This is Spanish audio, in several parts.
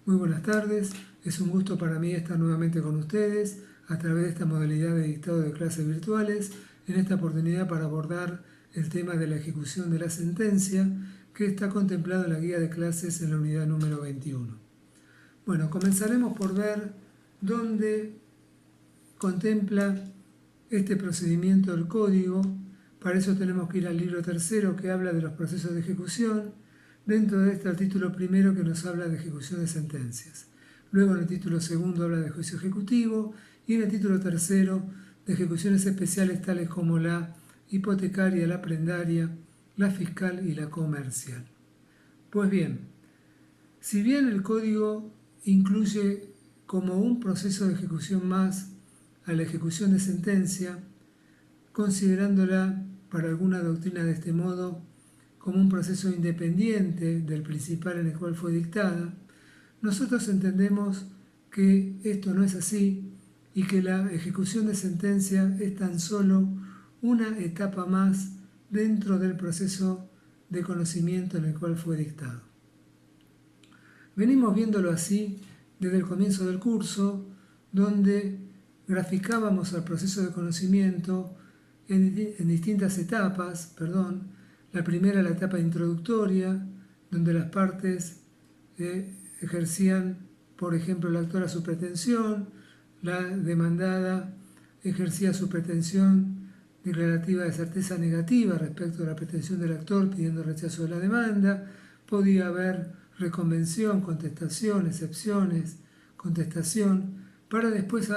Muy buenas tardes, es un gusto para mí estar nuevamente con ustedes a través de esta modalidad de dictado de clases virtuales, en esta oportunidad para abordar el tema de la ejecución de la sentencia que está contemplado en la guía de clases en la unidad número 21. Bueno, comenzaremos por ver dónde contempla este procedimiento del código. Para eso tenemos que ir al libro tercero que habla de los procesos de ejecución. Dentro de este, el título primero que nos habla de ejecución de sentencias. Luego en el título segundo habla de juicio ejecutivo y en el título tercero de ejecuciones especiales tales como la hipotecaria, la prendaria, la fiscal y la comercial. Pues bien, si bien el código incluye como un proceso de ejecución más a la ejecución de sentencia, considerándola para alguna doctrina de este modo como un proceso independiente del principal en el cual fue dictada, nosotros entendemos que esto no es así y que la ejecución de sentencia es tan solo una etapa más dentro del proceso de conocimiento en el cual fue dictado. Venimos viéndolo así desde el comienzo del curso, donde graficábamos al proceso de conocimiento en distintas etapas. La primera, la etapa introductoria, donde las partes ejercían, por ejemplo, el actor a su pretensión, la demandada ejercía su pretensión declarativa de certeza negativa respecto a la pretensión del actor pidiendo rechazo de la demanda. Podía haber reconvención, contestación, excepciones, contestación, para después,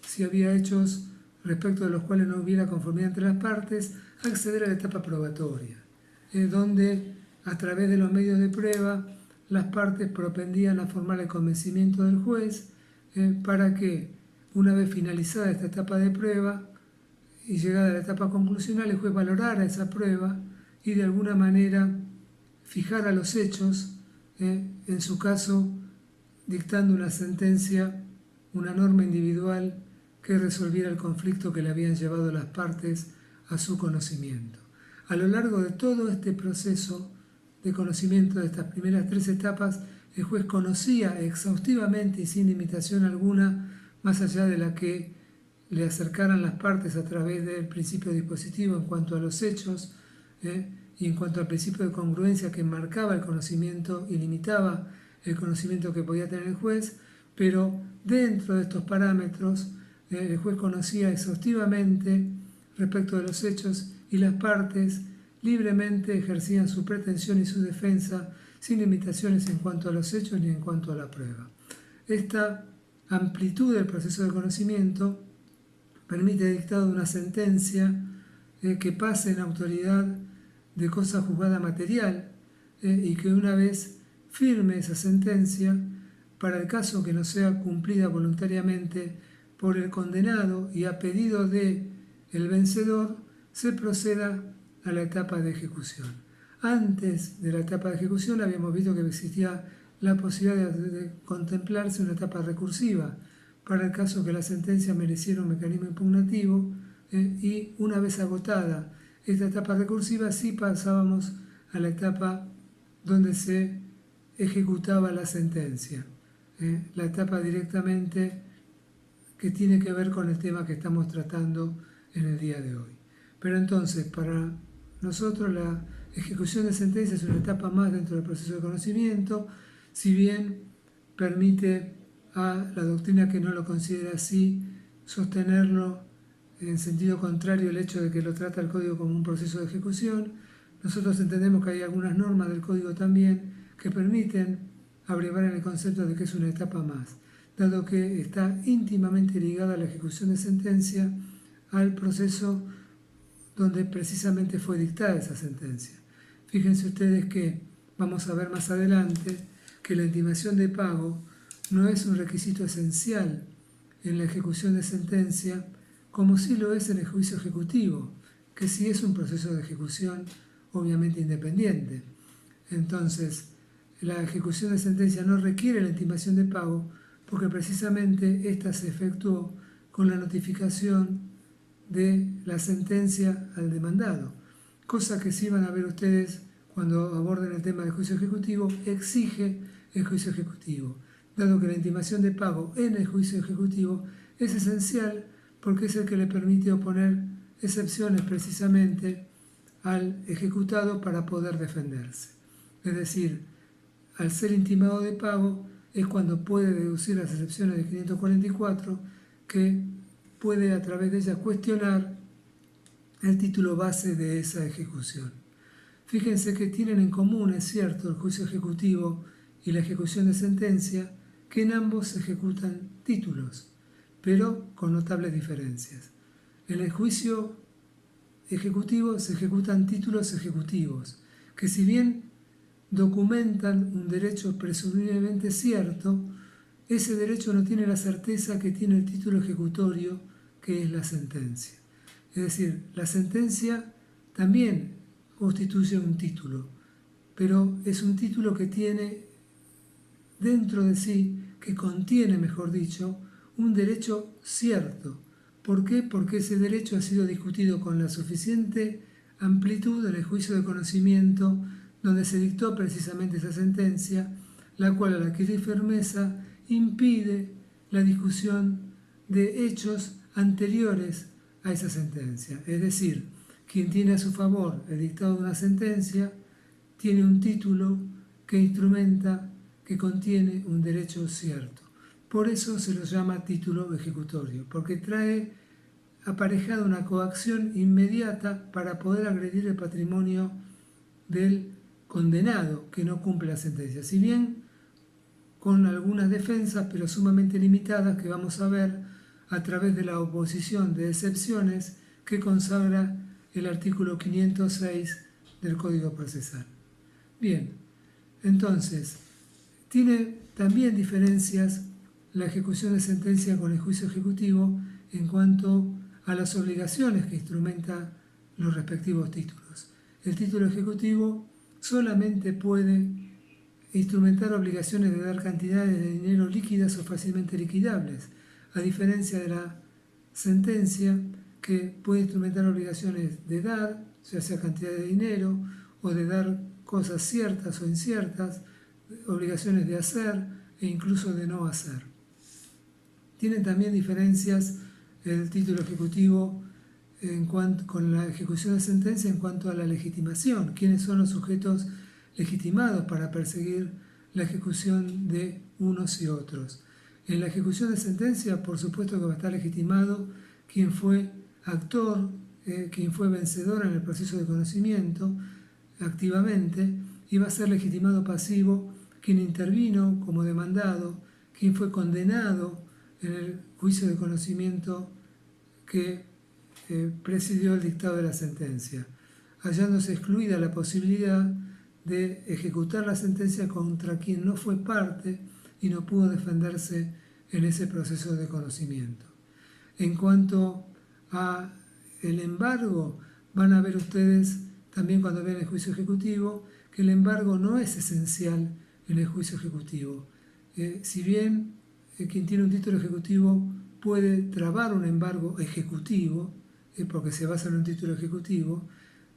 si había hechos respecto de los cuales no hubiera conformidad entre las partes, acceder a la etapa probatoria, donde a través de los medios de prueba las partes propendían a formar el convencimiento del juez para que, una vez finalizada esta etapa de prueba y llegada a la etapa conclusional, el juez valorara esa prueba y de alguna manera fijara los hechos, en su caso dictando una sentencia, una norma individual que resolviera el conflicto que le habían llevado las partes a su conocimiento. A lo largo de todo este proceso de conocimiento de estas primeras tres etapas, el juez conocía exhaustivamente y sin limitación alguna, más allá de la que le acercaran las partes a través del principio dispositivo en cuanto a los hechos, y en cuanto al principio de congruencia que marcaba el conocimiento y limitaba el conocimiento que podía tener el juez, pero dentro de estos parámetros el juez conocía exhaustivamente respecto de los hechos y las partes libremente ejercían su pretensión y su defensa sin limitaciones en cuanto a los hechos ni en cuanto a la prueba. Esta amplitud del proceso de conocimiento permite el dictado de una sentencia que pase en autoridad de cosa juzgada material y que una vez firme esa sentencia, para el caso que no sea cumplida voluntariamente por el condenado y a pedido de el vencedor, se proceda a la etapa de ejecución. Antes de la etapa de ejecución habíamos visto que existía la posibilidad de contemplarse una etapa recursiva para el caso que la sentencia mereciera un mecanismo impugnativo, y una vez agotada esta etapa recursiva sí pasábamos a la etapa donde se ejecutaba la sentencia, la etapa directamente que tiene que ver con el tema que estamos tratando en el día de hoy. Pero entonces, para nosotros la ejecución de sentencia es una etapa más dentro del proceso de conocimiento, si bien permite a la doctrina que no lo considera así sostenerlo en sentido contrario el hecho de que lo trata el código como un proceso de ejecución. Nosotros entendemos que hay algunas normas del código también que permiten abrevar en el concepto de que es una etapa más, dado que está íntimamente ligada a la ejecución de sentencia al proceso donde precisamente fue dictada esa sentencia. Fíjense ustedes que vamos a ver más adelante que la intimación de pago no es un requisito esencial en la ejecución de sentencia, como sí lo es en el juicio ejecutivo, que sí es un proceso de ejecución obviamente independiente. Entonces, la ejecución de sentencia no requiere la intimación de pago porque precisamente ésta se efectuó con la notificación de la sentencia al demandado, cosa que sí van a ver ustedes cuando aborden el tema del juicio ejecutivo, exige el juicio ejecutivo. dado que la intimación de pago en el juicio ejecutivo es esencial porque es el que le permite oponer excepciones precisamente al ejecutado para poder defenderse. Es decir, al ser intimado de pago es cuando puede deducir las excepciones de 544 que puede a través de ellas cuestionar el título base de esa ejecución. Fíjense que tienen en común, es cierto, el juicio ejecutivo y la ejecución de sentencia, que en ambos se ejecutan títulos, pero con notables diferencias. En el juicio ejecutivo se ejecutan títulos ejecutivos, que si bien documentan un derecho presumiblemente cierto, ese derecho no tiene la certeza que tiene el título ejecutorio, que es la sentencia. Es decir, la sentencia también constituye un título, pero es un título que tiene dentro de sí, que contiene, mejor dicho, un derecho cierto. ¿Por qué? Porque ese derecho ha sido discutido con la suficiente amplitud en el juicio de conocimiento, donde se dictó precisamente esa sentencia, la cual al adquirir firmeza impide la discusión de hechos anteriores a esa sentencia. Es decir, quien tiene a su favor el dictado de una sentencia tiene un título que instrumenta, que contiene un derecho cierto. Por eso se lo llama título ejecutorio, porque trae aparejada una coacción inmediata para poder agredir el patrimonio del condenado que no cumple la sentencia. Si bien con algunas defensas, pero sumamente limitadas, que vamos a ver a través de la oposición de excepciones que consagra el artículo 506 del Código Procesal. Bien, entonces, tiene también diferencias la ejecución de sentencia con el juicio ejecutivo en cuanto a las obligaciones que instrumenta los respectivos títulos. El título ejecutivo solamente puede instrumentar obligaciones de dar cantidades de dinero líquidas o fácilmente liquidables, a diferencia de la sentencia que puede instrumentar obligaciones de dar, ya sea cantidad de dinero, o de dar cosas ciertas o inciertas, obligaciones de hacer e incluso de no hacer. Tienen también diferencias el título ejecutivo con la ejecución de sentencia en cuanto a la legitimación, quiénes son los sujetos legitimados para perseguir la ejecución de unos y otros. En la ejecución de sentencia, por supuesto que va a estar legitimado quien fue actor, quien fue vencedor en el proceso de conocimiento activamente, y va a ser legitimado pasivo quien intervino como demandado, quien fue condenado en el juicio de conocimiento que presidió el dictado de la sentencia, hallándose excluida la posibilidad de ejecutar la sentencia contra quien no fue parte y no pudo defenderse en ese proceso de conocimiento. En cuanto a el embargo, van a ver ustedes también cuando vean el juicio ejecutivo que el embargo no es esencial en el juicio ejecutivo. Si bien quien tiene un título ejecutivo puede trabar un embargo ejecutivo, porque se basa en un título ejecutivo,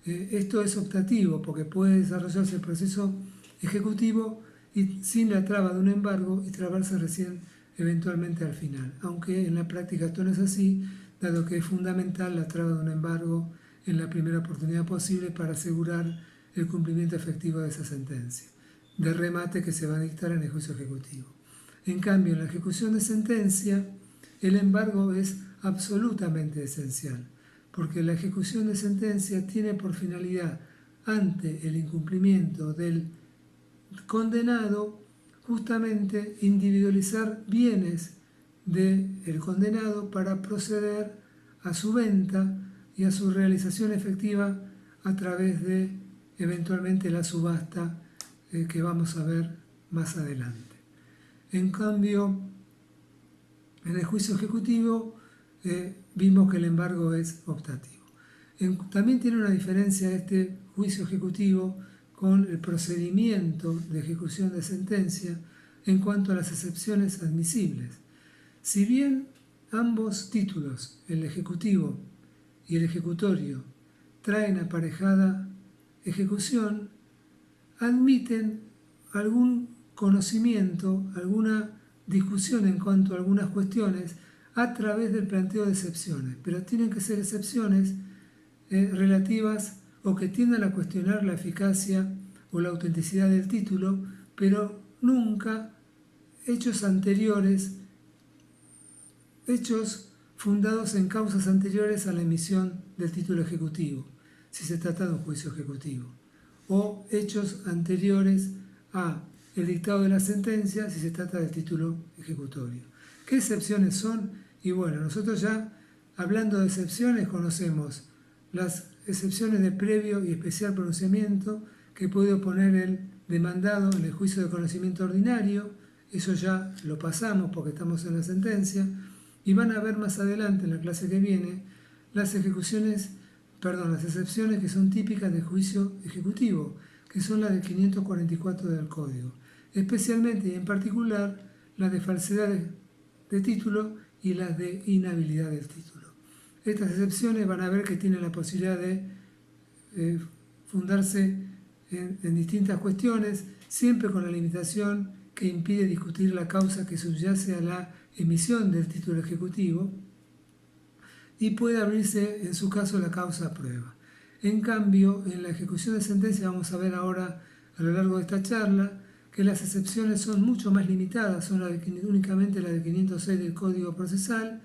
esto es optativo porque puede desarrollarse el proceso ejecutivo y sin la traba de un embargo y trabarse recién eventualmente al final, aunque en la práctica esto no es así, dado que es fundamental la traba de un embargo en la primera oportunidad posible para asegurar el cumplimiento efectivo de esa sentencia, de remate que se va a dictar en el juicio ejecutivo. En cambio, en la ejecución de sentencia, el embargo es absolutamente esencial, porque la ejecución de sentencia tiene por finalidad, ante el incumplimiento del condenado, justamente individualizar bienes del condenado para proceder a su venta y a su realización efectiva a través de eventualmente la subasta que vamos a ver más adelante. En cambio, en el juicio ejecutivo vimos que el embargo es optativo. También tiene una diferencia este juicio ejecutivo con el procedimiento de ejecución de sentencia en cuanto a las excepciones admisibles. Si bien ambos títulos, el ejecutivo y el ejecutorio, traen aparejada ejecución, admiten algún conocimiento, alguna discusión en cuanto a algunas cuestiones a través del planteo de excepciones, pero tienen que ser excepciones relativas o que tiendan a cuestionar la eficacia o la autenticidad del título, pero nunca hechos anteriores, hechos fundados en causas anteriores a la emisión del título ejecutivo, si se trata de un juicio ejecutivo, o hechos anteriores a el dictado de la sentencia, si se trata del título ejecutorio. ¿Qué excepciones son? Y bueno, nosotros ya, hablando de excepciones, conocemos las excepciones de previo y especial pronunciamiento que puede oponer el demandado en el juicio de conocimiento ordinario. Eso ya lo pasamos porque estamos en la sentencia. Y van a ver más adelante, en la clase que viene, las excepciones que son típicas del juicio ejecutivo, que son las del 544 del Código. Especialmente y en particular las de falsedad de título y las de inhabilidad del título. Estas excepciones van a ver que tienen la posibilidad de fundarse en distintas cuestiones, siempre con la limitación que impide discutir la causa que subyace a la emisión del título ejecutivo, y puede abrirse en su caso la causa a prueba. En cambio, en la ejecución de sentencia vamos a ver ahora a lo largo de esta charla que las excepciones son mucho más limitadas, son únicamente las del 506 del Código Procesal,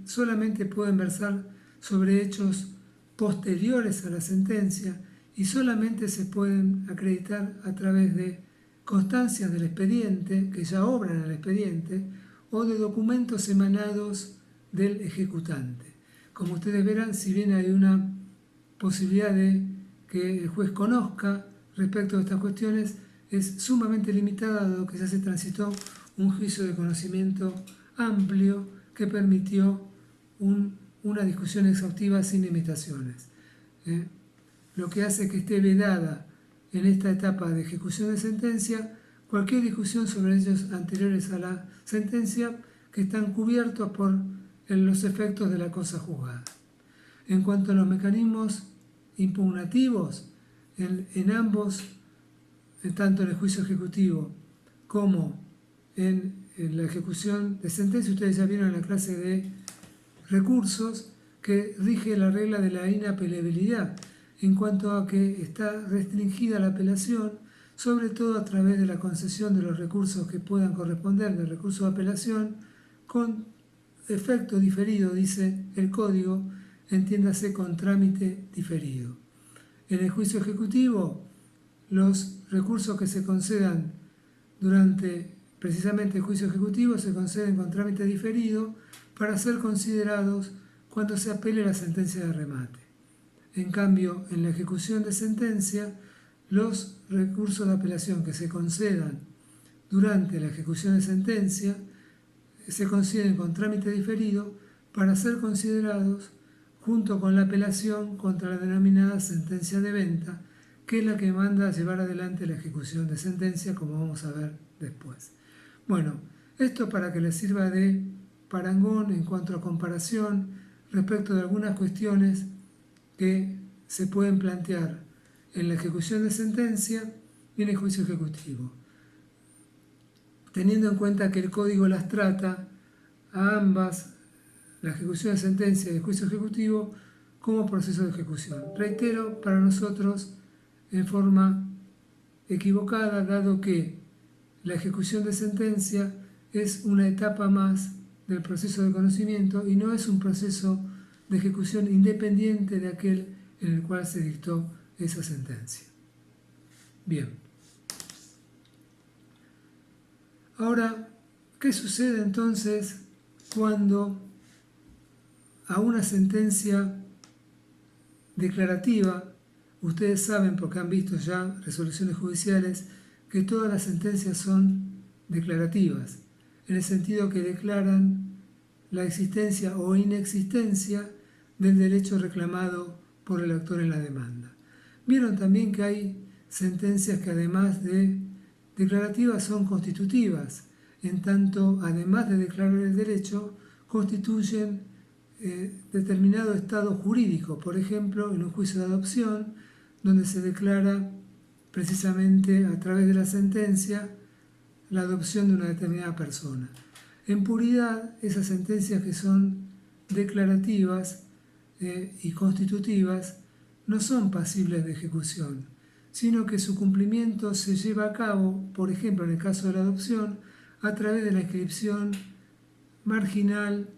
solamente pueden versar sobre hechos posteriores a la sentencia y solamente se pueden acreditar a través de constancias del expediente, que ya obran en el expediente, o de documentos emanados del ejecutante. Como ustedes verán, si bien hay una posibilidad de que el juez conozca respecto de estas cuestiones, es sumamente limitada, dado que ya se transitó un juicio de conocimiento amplio que permitió una discusión exhaustiva sin limitaciones. Lo que hace que esté vedada en esta etapa de ejecución de sentencia cualquier discusión sobre hechos anteriores a la sentencia que están cubiertos por los efectos de la cosa juzgada. En cuanto a los mecanismos impugnativos, en ambos, tanto en el juicio ejecutivo como en la ejecución de sentencia, ustedes ya vieron en la clase de recursos que rige la regla de la inapelabilidad, en cuanto a que está restringida la apelación, sobre todo a través de la concesión de los recursos que puedan corresponder del recurso de apelación, con efecto diferido, dice el Código, entiéndase con trámite diferido. En el juicio ejecutivo, los recursos que se concedan durante precisamente el juicio ejecutivo se conceden con trámite diferido para ser considerados cuando se apele la sentencia de remate. En cambio, en la ejecución de sentencia, los recursos de apelación que se concedan durante la ejecución de sentencia se conceden con trámite diferido para ser considerados junto con la apelación contra la denominada sentencia de venta, que es la que manda a llevar adelante la ejecución de sentencia, como vamos a ver después. Bueno, esto para que les sirva de parangón en cuanto a comparación respecto de algunas cuestiones que se pueden plantear en la ejecución de sentencia y en el juicio ejecutivo, teniendo en cuenta que el Código las trata a ambas, la ejecución de sentencia y el juicio ejecutivo, como proceso de ejecución. Reitero, para nosotros en forma equivocada, dado que la ejecución de sentencia es una etapa más del proceso de conocimiento y no es un proceso de ejecución independiente de aquel en el cual se dictó esa sentencia. Bien. Ahora, ¿qué sucede entonces cuando a una sentencia declarativa, ustedes saben porque han visto ya resoluciones judiciales, que todas las sentencias son declarativas, en el sentido que declaran la existencia o inexistencia del derecho reclamado por el actor en la demanda? Vieron también que hay sentencias que además de declarativas son constitutivas, en tanto además de declarar el derecho, constituyen determinado estado jurídico, por ejemplo, en un juicio de adopción, donde se declara precisamente a través de la sentencia la adopción de una determinada persona. En puridad, esas sentencias que son declarativas y constitutivas no son pasibles de ejecución, sino que su cumplimiento se lleva a cabo, por ejemplo, en el caso de la adopción, a través de la inscripción marginal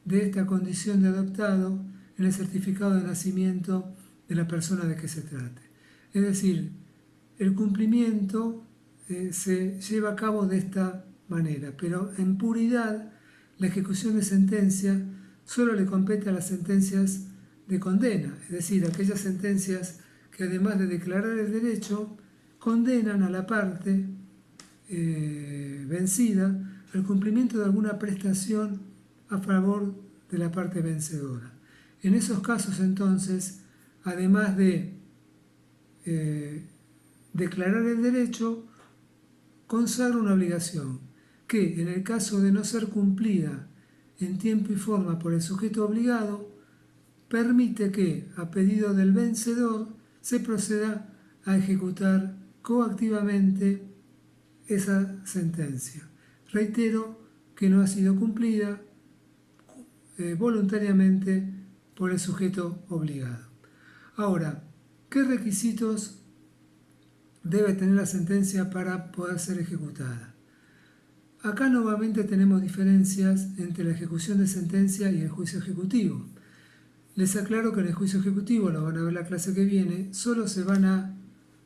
de esta condición de adoptado en el certificado de nacimiento de la persona de que se trate. Es decir, el cumplimiento se lleva a cabo de esta manera, pero en puridad la ejecución de sentencia solo le compete a las sentencias de condena, es decir, aquellas sentencias que además de declarar el derecho, condenan a la parte vencida al cumplimiento de alguna prestación a favor de la parte vencedora. En esos casos, entonces, además de declarar el derecho, consagra una obligación que, en el caso de no ser cumplida en tiempo y forma por el sujeto obligado, permite que, a pedido del vencedor, se proceda a ejecutar coactivamente esa sentencia. Reitero que no ha sido cumplida voluntariamente por el sujeto obligado. Ahora, ¿qué requisitos debe tener la sentencia para poder ser ejecutada? Acá nuevamente tenemos diferencias entre la ejecución de sentencia y el juicio ejecutivo. Les aclaro que en el juicio ejecutivo, lo van a ver la clase que viene, solo se van a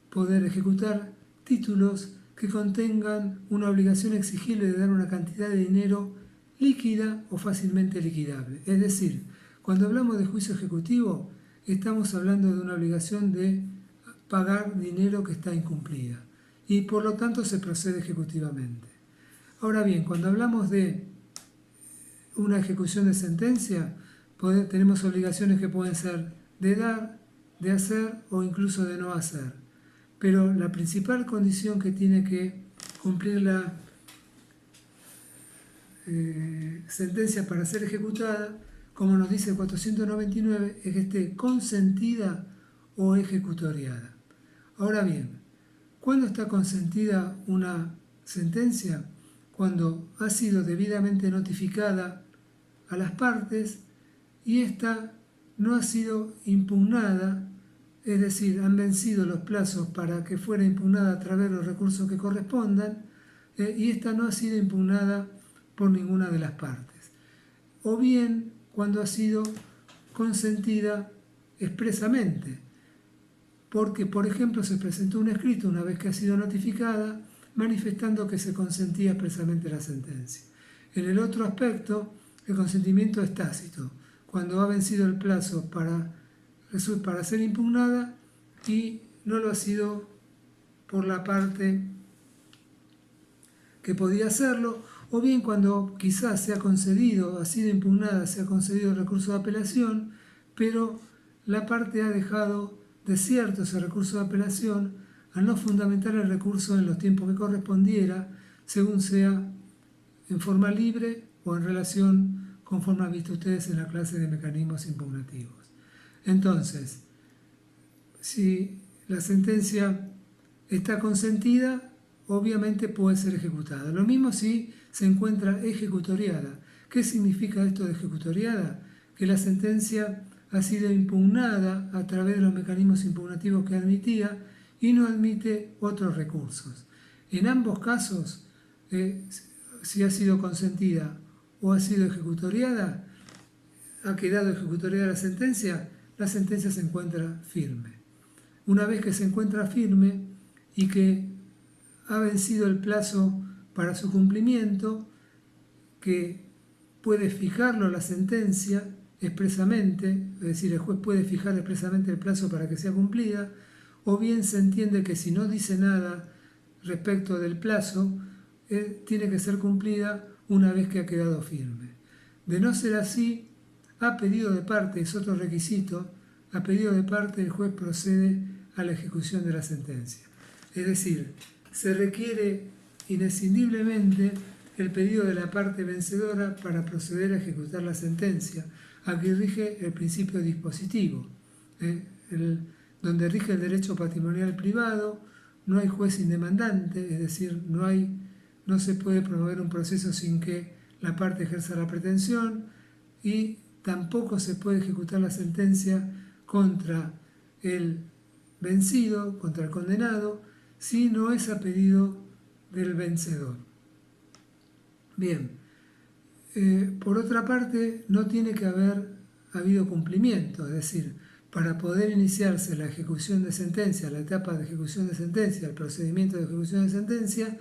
poder ejecutar títulos que contengan una obligación exigible de dar una cantidad de dinero líquida o fácilmente liquidable. Es decir, cuando hablamos de juicio ejecutivo, estamos hablando de una obligación de pagar dinero que está incumplida y por lo tanto se procede ejecutivamente. Ahora bien, cuando hablamos de una ejecución de sentencia, tenemos obligaciones que pueden ser de dar, de hacer o incluso de no hacer. Pero la principal condición que tiene que cumplir la sentencia para ser ejecutada, como nos dice el 499, es que esté consentida o ejecutoriada. Ahora bien, ¿cuándo está consentida una sentencia? Cuando ha sido debidamente notificada a las partes y ésta no ha sido impugnada, es decir, han vencido los plazos para que fuera impugnada a través de los recursos que correspondan, y ésta no ha sido impugnada por ninguna de las partes. O bien cuando ha sido consentida expresamente, porque, por ejemplo, se presentó un escrito una vez que ha sido notificada, manifestando que se consentía expresamente la sentencia. En el otro aspecto, el consentimiento es tácito, cuando ha vencido el plazo para ser impugnada y no lo ha sido por la parte que podía hacerlo, o bien cuando quizás se ha concedido, ha sido impugnada, se ha concedido el recurso de apelación, pero la parte ha dejado desierto ese recurso de apelación al no fundamentar el recurso en los tiempos que correspondiera, según sea en forma libre o en relación conforme han visto ustedes en la clase de mecanismos impugnativos. Entonces, si la sentencia está consentida, obviamente puede ser ejecutada. Lo mismo si se encuentra ejecutoriada. ¿Qué significa esto de ejecutoriada? Que la sentencia ha sido impugnada a través de los mecanismos impugnativos que admitía y no admite otros recursos. En ambos casos, si ha sido consentida o ha sido ejecutoriada, ha quedado ejecutoriada la sentencia se encuentra firme. Una vez que se encuentra firme y que ha vencido el plazo para su cumplimiento, que puede fijarlo la sentencia expresamente, es decir, el juez puede fijar expresamente el plazo para que sea cumplida, o bien se entiende que si no dice nada respecto del plazo, tiene que ser cumplida una vez que ha quedado firme. De no ser así, a pedido de parte, es otro requisito, a pedido de parte el juez procede a la ejecución de la sentencia. Es decir, se requiere inescindiblemente el pedido de la parte vencedora para proceder a ejecutar la sentencia. Aquí rige el principio dispositivo, donde rige el derecho patrimonial privado, no hay juez indemandante, es decir, no hay no se puede promover un proceso sin que la parte ejerza la pretensión y tampoco se puede ejecutar la sentencia contra el vencido, contra el condenado, si no es a pedido del vencedor. Bien, por otra parte, no tiene que haber habido cumplimiento, es decir, para poder iniciarse la ejecución de sentencia, la etapa de ejecución de sentencia, el procedimiento de ejecución de sentencia,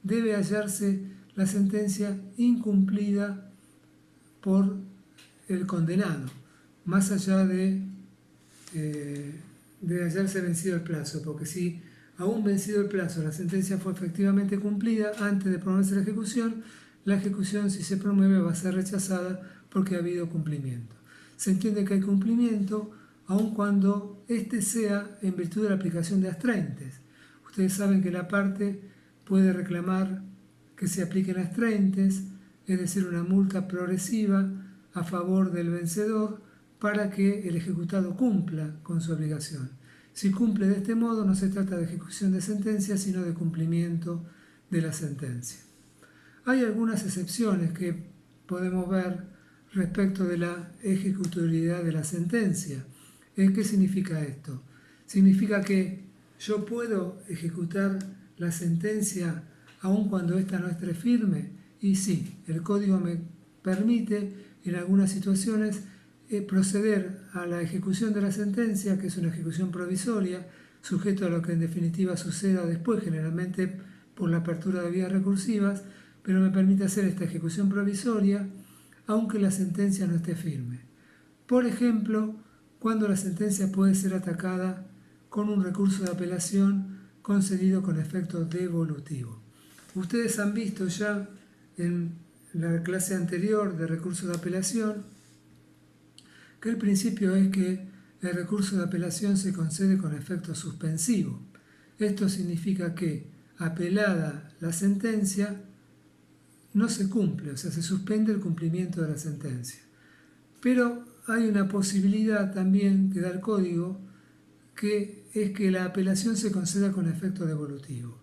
debe hallarse la sentencia incumplida por el condenado, más allá de hallarse vencido el plazo, porque si aún vencido el plazo la sentencia fue efectivamente cumplida antes de promoverse la ejecución si se promueve va a ser rechazada porque ha habido cumplimiento. Se entiende que hay cumplimiento aun cuando éste sea en virtud de la aplicación de astraentes. Ustedes saben que la parte puede reclamar que se apliquen astraentes, es decir, una multa progresiva a favor del vencedor para que el ejecutado cumpla con su obligación. Si cumple de este modo, no se trata de ejecución de sentencia, sino de cumplimiento de la sentencia. Hay algunas excepciones que podemos ver respecto de la ejecutoriedad de la sentencia. ¿Qué significa esto? Significa que yo puedo ejecutar la sentencia aun cuando ésta no esté firme. Y sí, el código me permite en algunas situaciones proceder a la ejecución de la sentencia, que es una ejecución provisoria, sujeto a lo que en definitiva suceda después, generalmente por la apertura de vías recursivas, pero me permite hacer esta ejecución provisoria aunque la sentencia no esté firme. Por ejemplo, cuando la sentencia puede ser atacada con un recurso de apelación concedido con efecto devolutivo. Ustedes han visto ya en la clase anterior de recurso de apelación que el principio es que el recurso de apelación se concede con efecto suspensivo. Esto significa que, apelada la sentencia, no se cumple, o sea, se suspende el cumplimiento de la sentencia. Pero hay una posibilidad también que da el código, que es que la apelación se conceda con efecto devolutivo.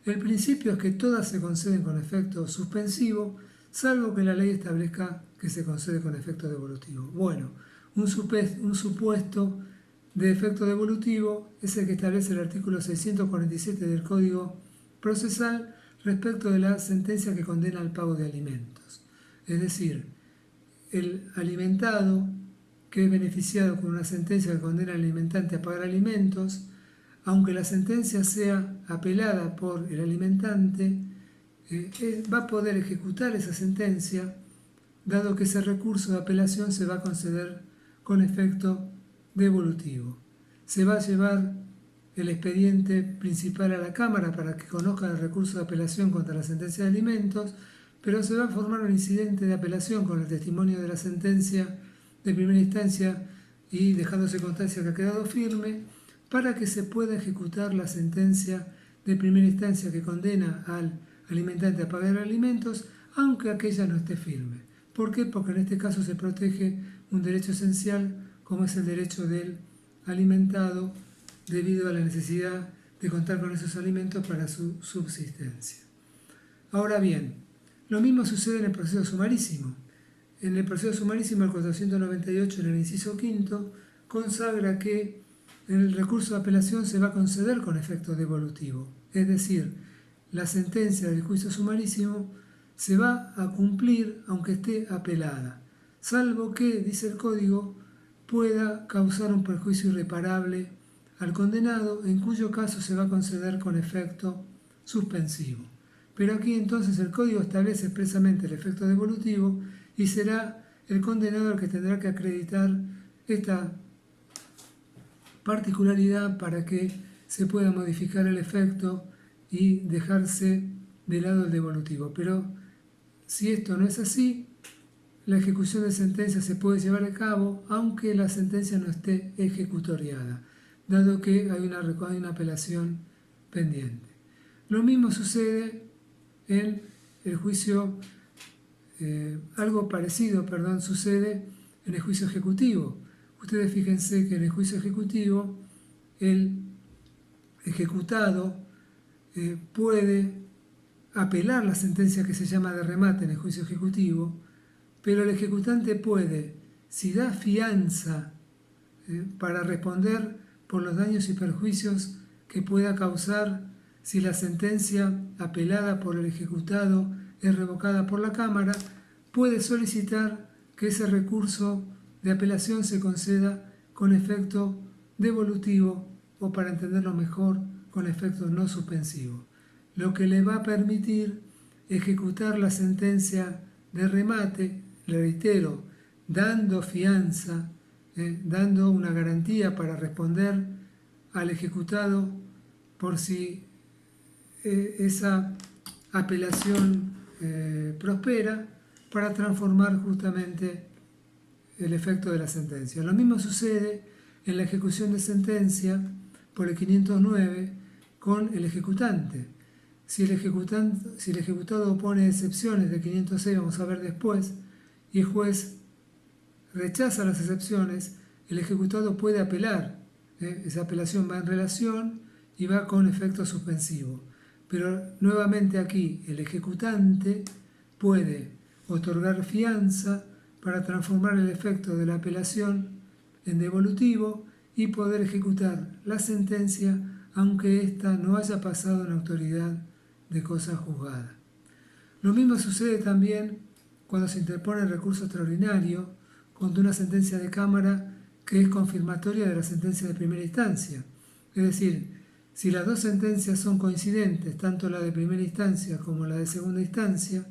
El principio es que todas se conceden con efecto suspensivo, salvo que la ley establezca que se concede con efecto devolutivo. Bueno, un supuesto de efecto devolutivo es el que establece el artículo 647 del Código Procesal respecto de la sentencia que condena al pago de alimentos. Es decir, el alimentado que es beneficiado con una sentencia que condena al alimentante a pagar alimentos, aunque la sentencia sea apelada por el alimentante, va a poder ejecutar esa sentencia, dado que ese recurso de apelación se va a conceder con efecto devolutivo. Se va a llevar el expediente principal a la Cámara para que conozca el recurso de apelación contra la sentencia de alimentos, pero se va a formar un incidente de apelación con el testimonio de la sentencia de primera instancia y dejándose constancia que ha quedado firme para que se pueda ejecutar la sentencia de primera instancia que condena al alimentante a pagar alimentos, aunque aquella no esté firme. ¿Por qué? Porque en este caso se protege un derecho esencial como es el derecho del alimentado debido a la necesidad de contar con esos alimentos para su subsistencia. Ahora bien, lo mismo sucede en el proceso sumarísimo. En el proceso sumarísimo, el 498, en el inciso quinto, consagra que el recurso de apelación se va a conceder con efecto devolutivo. Es decir, la sentencia del juicio sumarísimo se va a cumplir aunque esté apelada, salvo que, dice el código, pueda causar un perjuicio irreparable al condenado, en cuyo caso se va a conceder con efecto suspensivo. Pero aquí entonces el código establece expresamente el efecto devolutivo y será el condenado el que tendrá que acreditar esta particularidad para que se pueda modificar el efecto y dejarse de lado el devolutivo. Pero si esto no es así, la ejecución de sentencia se puede llevar a cabo aunque la sentencia no esté ejecutoriada, dado que hay una apelación pendiente. Lo mismo sucede en el juicio, algo parecido, sucede en el juicio ejecutivo. Ustedes fíjense que en el juicio ejecutivo el ejecutado puede apelar la sentencia que se llama de remate en el juicio ejecutivo, pero el ejecutante puede, si da fianza para responder por los daños y perjuicios que pueda causar si la sentencia apelada por el ejecutado es revocada por la Cámara, puede solicitar que ese recurso de apelación se conceda con efecto devolutivo o, para entenderlo mejor, con efecto no suspensivo, lo que le va a permitir ejecutar la sentencia de remate, le reitero, dando fianza, dando una garantía para responder al ejecutado por si esa apelación prospera, para transformar justamente el efecto de la sentencia. Lo mismo sucede en la ejecución de sentencia por el 509 con el ejecutante. Si el ejecutado opone excepciones del 506, vamos a ver después, y el juez rechaza las excepciones, el ejecutado puede apelar. Esa apelación va en relación y va con efecto suspensivo. Pero nuevamente aquí el ejecutante puede otorgar fianza para transformar el efecto de la apelación en devolutivo y poder ejecutar la sentencia aunque ésta no haya pasado en autoridad de cosa juzgada. Lo mismo sucede también cuando se interpone el recurso extraordinario contra una sentencia de Cámara que es confirmatoria de la sentencia de primera instancia. Es decir, si las dos sentencias son coincidentes, tanto la de primera instancia como la de segunda instancia,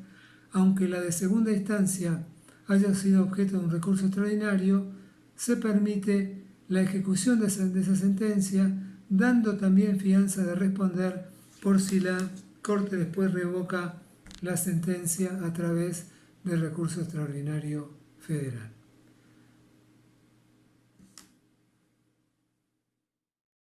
aunque la de segunda instancia haya sido objeto de un recurso extraordinario, se permite la ejecución de esa sentencia, dando también fianza de responder por si la Corte después revoca la sentencia a través del recurso extraordinario federal.